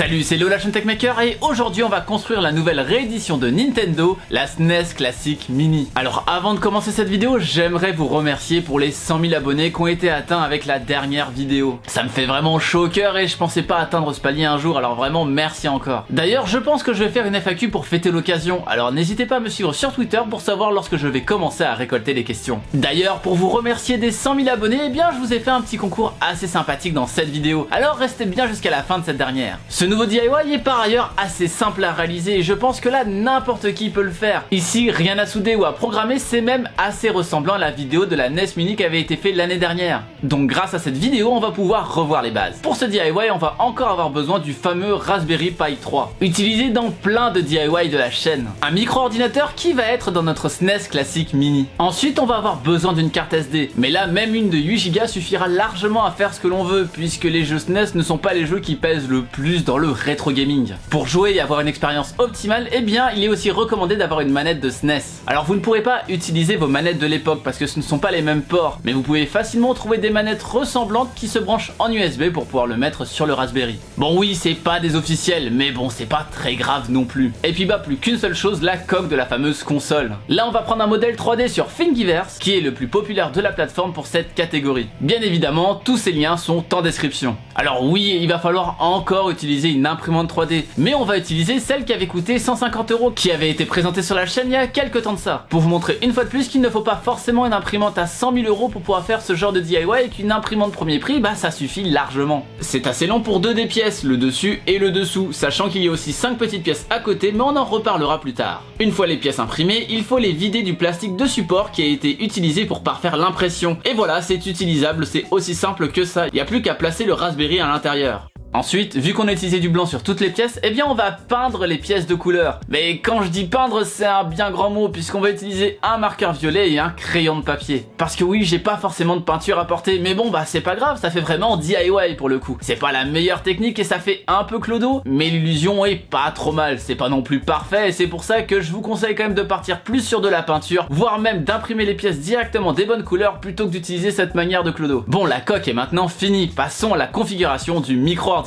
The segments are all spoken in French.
Salut, c'est Léo la chaîne Techmaker et aujourd'hui on va construire la nouvelle réédition de Nintendo, la SNES Classic Mini. Alors avant de commencer cette vidéo, j'aimerais vous remercier pour les 100 000 abonnés qui ont été atteints avec la dernière vidéo. Ça me fait vraiment chaud au cœur et je pensais pas atteindre ce palier un jour, alors vraiment merci encore. D'ailleurs, je pense que je vais faire une FAQ pour fêter l'occasion, alors n'hésitez pas à me suivre sur Twitter pour savoir lorsque je vais commencer à récolter les questions. D'ailleurs, pour vous remercier des 100 000 abonnés, eh bien je vous ai fait un petit concours assez sympathique dans cette vidéo, alors restez bien jusqu'à la fin de cette dernière. Ce nouveau DIY est par ailleurs assez simple à réaliser et je pense que là n'importe qui peut le faire. Ici rien à souder ou à programmer, c'est même assez ressemblant à la vidéo de la NES Mini qui avait été faite l'année dernière. Donc grâce à cette vidéo on va pouvoir revoir les bases. Pour ce DIY on va encore avoir besoin du fameux Raspberry Pi 3, utilisé dans plein de DIY de la chaîne. Un micro-ordinateur qui va être dans notre SNES Classic Mini. Ensuite on va avoir besoin d'une carte SD, mais là même une de 8 Go suffira largement à faire ce que l'on veut puisque les jeux SNES ne sont pas les jeux qui pèsent le plus dans le rétro gaming. Pour jouer et avoir une expérience optimale, eh bien il est aussi recommandé d'avoir une manette de SNES. Alors vous ne pourrez pas utiliser vos manettes de l'époque parce que ce ne sont pas les mêmes ports, mais vous pouvez facilement trouver des manettes ressemblantes qui se branchent en USB pour pouvoir le mettre sur le Raspberry. Bon oui, c'est pas des officiels, mais bon c'est pas très grave non plus. Et puis bah plus qu'une seule chose, la coque de la fameuse console. Là on va prendre un modèle 3D sur Thingiverse, qui est le plus populaire de la plateforme pour cette catégorie. Bien évidemment, tous ces liens sont en description. Alors oui, il va falloir encore utiliser une imprimante 3D, mais on va utiliser celle qui avait coûté 150 €, qui avait été présentée sur la chaîne il y a quelques temps de ça, pour vous montrer une fois de plus qu'il ne faut pas forcément une imprimante à 100 000 € pour pouvoir faire ce genre de DIY et qu'une imprimante premier prix, bah ça suffit largement. C'est assez long pour deux des pièces, le dessus et le dessous, sachant qu'il y a aussi 5 petites pièces à côté, mais on en reparlera plus tard. Une fois les pièces imprimées, il faut les vider du plastique de support qui a été utilisé pour parfaire l'impression. Et voilà, c'est utilisable, c'est aussi simple que ça, il n'y a plus qu'à placer le Raspberry à l'intérieur. Ensuite, vu qu'on a utilisé du blanc sur toutes les pièces, eh bien on va peindre les pièces de couleur. Mais quand je dis peindre, c'est un bien grand mot puisqu'on va utiliser un marqueur violet et un crayon de papier. Parce que oui, j'ai pas forcément de peinture à porter, mais bon bah c'est pas grave, ça fait vraiment DIY pour le coup. C'est pas la meilleure technique et ça fait un peu clodo, mais l'illusion est pas trop mal, c'est pas non plus parfait et c'est pour ça que je vous conseille quand même de partir plus sur de la peinture, voire même d'imprimer les pièces directement des bonnes couleurs plutôt que d'utiliser cette manière de clodo. Bon, la coque est maintenant finie, passons à la configuration du micro-ordinateur.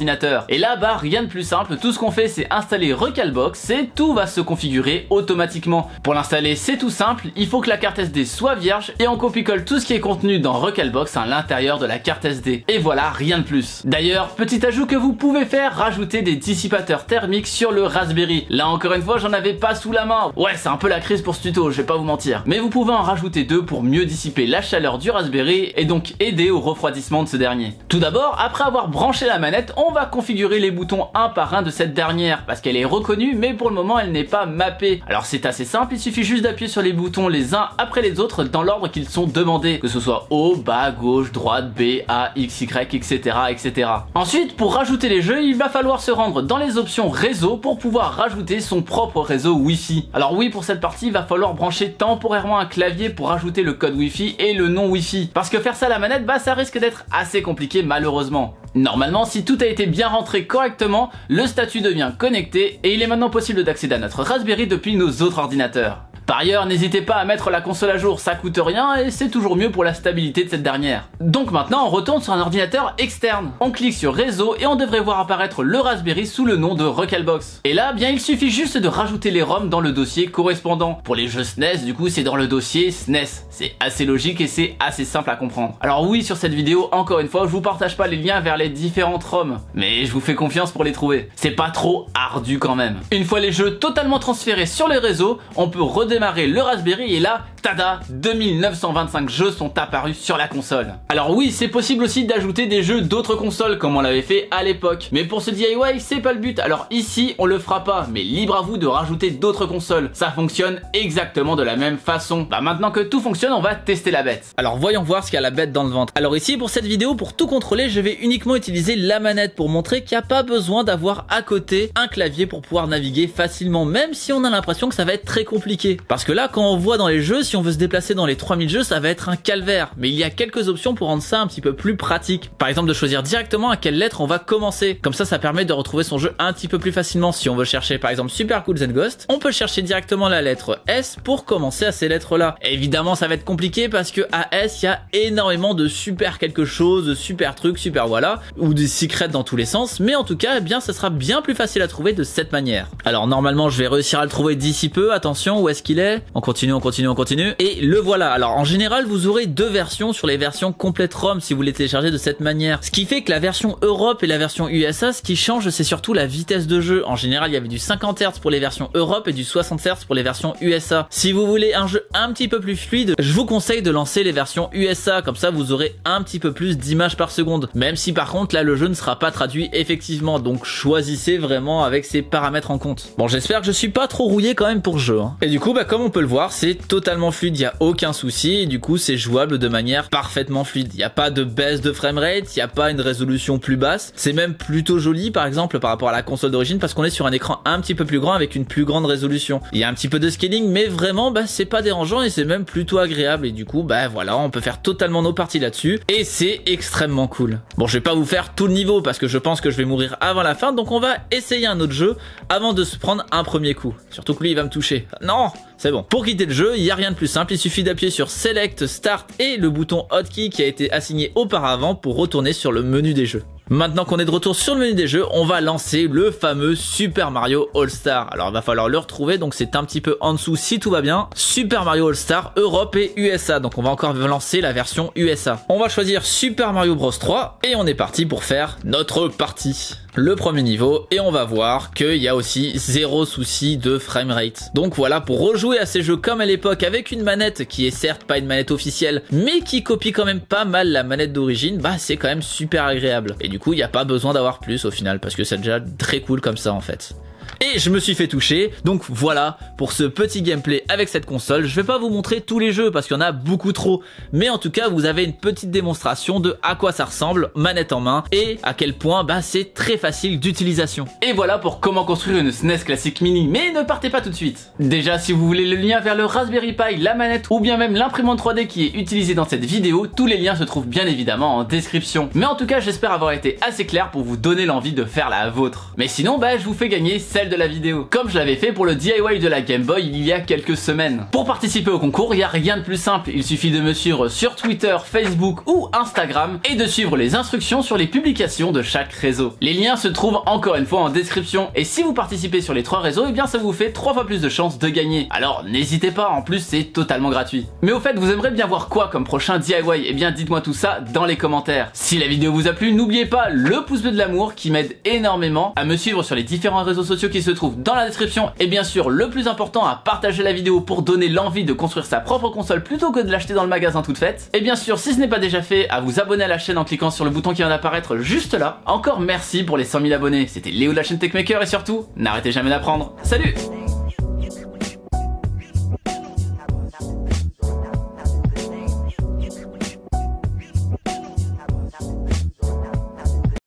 Et là bah rien de plus simple, tout ce qu'on fait c'est installer Recalbox et tout va se configurer automatiquement. Pour l'installer c'est tout simple, il faut que la carte SD soit vierge et on copie-colle tout ce qui est contenu dans Recalbox à l'intérieur de la carte SD. Et voilà, rien de plus. D'ailleurs, petit ajout que vous pouvez faire, rajouter des dissipateurs thermiques sur le Raspberry. Là encore une fois j'en avais pas sous la main. Ouais, c'est un peu la crise pour ce tuto, je vais pas vous mentir. Mais vous pouvez en rajouter deux pour mieux dissiper la chaleur du Raspberry et donc aider au refroidissement de ce dernier. Tout d'abord, après avoir branché la manette, on va configurer les boutons un par un de cette dernière parce qu'elle est reconnue mais pour le moment elle n'est pas mappée. Alors c'est assez simple, il suffit juste d'appuyer sur les boutons les uns après les autres dans l'ordre qu'ils sont demandés, que ce soit haut, bas, gauche, droite, B, A, X, Y, etc. etc. Ensuite, pour rajouter les jeux, il va falloir se rendre dans les options réseau pour pouvoir rajouter son propre réseau Wi-Fi. Alors oui, pour cette partie, il va falloir brancher temporairement un clavier pour rajouter le code Wi-Fi et le nom Wi-Fi. Parce que faire ça à la manette, bah ça risque d'être assez compliqué malheureusement. Normalement, si tout a été bien rentré correctement, le statut devient connecté et il est maintenant possible d'accéder à notre Raspberry depuis nos autres ordinateurs. Par ailleurs, n'hésitez pas à mettre la console à jour, ça coûte rien et c'est toujours mieux pour la stabilité de cette dernière. Donc maintenant, on retourne sur un ordinateur externe. On clique sur réseau et on devrait voir apparaître le Raspberry sous le nom de Recalbox. Et là, bien, il suffit juste de rajouter les ROM dans le dossier correspondant. Pour les jeux SNES, du coup, c'est dans le dossier SNES. C'est assez logique et c'est assez simple à comprendre. Alors oui, sur cette vidéo, encore une fois, je vous partage pas les liens vers les différentes ROM, mais je vous fais confiance pour les trouver. C'est pas trop ardu quand même. Une fois les jeux totalement transférés sur les réseaux, on peut redémarrer le Raspberry et là, tada, 2925 jeux sont apparus sur la console. Alors oui, c'est possible aussi d'ajouter des jeux d'autres consoles comme on l'avait fait à l'époque, mais pour ce DIY, c'est pas le but. Alors ici, on le fera pas, mais libre à vous de rajouter d'autres consoles. Ça fonctionne exactement de la même façon. Bah maintenant que tout fonctionne, on va tester la bête. Alors voyons voir ce qu'il y a la bête dans le ventre. Alors ici, pour cette vidéo, pour tout contrôler, je vais uniquement utiliser la manette pour montrer qu'il n'y a pas besoin d'avoir à côté un clavier pour pouvoir naviguer facilement, même si on a l'impression que ça va être très compliqué. Parce que là, quand on voit dans les jeux, si si on veut se déplacer dans les 3000 jeux, ça va être un calvaire. Mais il y a quelques options pour rendre ça un petit peu plus pratique. Par exemple, de choisir directement à quelle lettre on va commencer. Comme ça permet de retrouver son jeu un petit peu plus facilement. Si on veut chercher par exemple Super Cool Zen Ghost, on peut chercher directement la lettre S pour commencer à ces lettres-là. Évidemment, ça va être compliqué parce que à S, il y a énormément de super quelque chose, de super trucs, super voilà, ou des secrets dans tous les sens. Mais en tout cas, eh bien, ça sera bien plus facile à trouver de cette manière. Alors normalement, je vais réussir à le trouver d'ici peu. Attention, où est-ce qu'il est? On continue, on continue, on continue. Et le voilà. Alors en général, vous aurez deux versions sur les versions complètes ROM si vous les téléchargez de cette manière. Ce qui fait que la version Europe et la version USA, ce qui change, c'est surtout la vitesse de jeu. En général, il y avait du 50 Hz pour les versions Europe et du 60 Hz pour les versions USA. Si vous voulez un jeu un petit peu plus fluide, je vous conseille de lancer les versions USA. Comme ça, vous aurez un petit peu plus d'images par seconde. Même si par contre, là, le jeu ne sera pas traduit effectivement. Donc choisissez vraiment avec ces paramètres en compte. Bon, j'espère que je suis pas trop rouillé quand même pour ce jeu. Et du coup, comme on peut le voir, c'est totalement fluide. Il n'y a aucun souci. Et du coup, c'est jouable de manière parfaitement fluide. Il n'y a pas de baisse de framerate. Il n'y a pas une résolution plus basse. C'est même plutôt joli, par exemple, par rapport à la console d'origine, parce qu'on est sur un écran un petit peu plus grand avec une plus grande résolution. Il y a un petit peu de scaling, mais vraiment, c'est pas dérangeant et c'est même plutôt agréable. Et du coup, voilà, on peut faire totalement nos parties là-dessus. Et c'est extrêmement cool. Bon, je vais pas vous faire tout le niveau parce que je pense que je vais mourir avant la fin. Donc on va essayer un autre jeu avant de se prendre un premier coup. Surtout que lui, il va me toucher. Non! C'est bon. Pour quitter le jeu, il n'y a rien de plus simple. Il suffit d'appuyer sur Select, Start et le bouton Hotkey qui a été assigné auparavant pour retourner sur le menu des jeux. Maintenant qu'on est de retour sur le menu des jeux, on va lancer le fameux Super Mario All-Star. Alors il va falloir le retrouver, donc c'est un petit peu en dessous si tout va bien. Super Mario All-Star Europe et USA, donc on va encore lancer la version USA. On va choisir Super Mario Bros 3 et on est parti pour faire notre partie. Le premier niveau et on va voir qu'il y a aussi zéro souci de framerate. Donc voilà, pour rejouer à ces jeux comme à l'époque avec une manette qui est certes pas une manette officielle mais qui copie quand même pas mal la manette d'origine, c'est quand même super agréable. Et du coup il n'y a pas besoin d'avoir plus au final parce que c'est déjà très cool comme ça en fait. Et je me suis fait toucher, donc voilà pour ce petit gameplay avec cette console. Je vais pas vous montrer tous les jeux parce qu'il y en a beaucoup trop, mais en tout cas vous avez une petite démonstration de à quoi ça ressemble manette en main et à quel point c'est très facile d'utilisation. Et voilà pour comment construire une SNES classique mini, mais ne partez pas tout de suite. Déjà, si vous voulez le lien vers le Raspberry Pi, la manette ou bien même l'imprimante 3D qui est utilisée dans cette vidéo, tous les liens se trouvent bien évidemment en description. Mais en tout cas, j'espère avoir été assez clair pour vous donner l'envie de faire la vôtre. Mais sinon, je vous fais gagner celle de la vidéo, comme je l'avais fait pour le DIY de la Game Boy il y a quelques semaines. Pour participer au concours, il n'y a rien de plus simple, il suffit de me suivre sur Twitter, Facebook ou Instagram et de suivre les instructions sur les publications de chaque réseau. Les liens se trouvent encore une fois en description et si vous participez sur les 3 réseaux, ça vous fait 3 fois plus de chances de gagner. Alors n'hésitez pas, en plus c'est totalement gratuit. Mais au fait, vous aimeriez bien voir quoi comme prochain DIY? Dites-moi tout ça dans les commentaires. Si la vidéo vous a plu, n'oubliez pas le pouce bleu de l'amour qui m'aide énormément, à me suivre sur les différents réseaux sociaux qui se trouvent dans la description et bien sûr le plus important, à partager la vidéo pour donner l'envie de construire sa propre console plutôt que de l'acheter dans le magasin toute faite. Et bien sûr, si ce n'est pas déjà fait, à vous abonner à la chaîne en cliquant sur le bouton qui vient d'apparaître juste là. Encore merci pour les 100 000 abonnés, c'était Léo de la chaîne Techmaker et surtout, n'arrêtez jamais d'apprendre. Salut!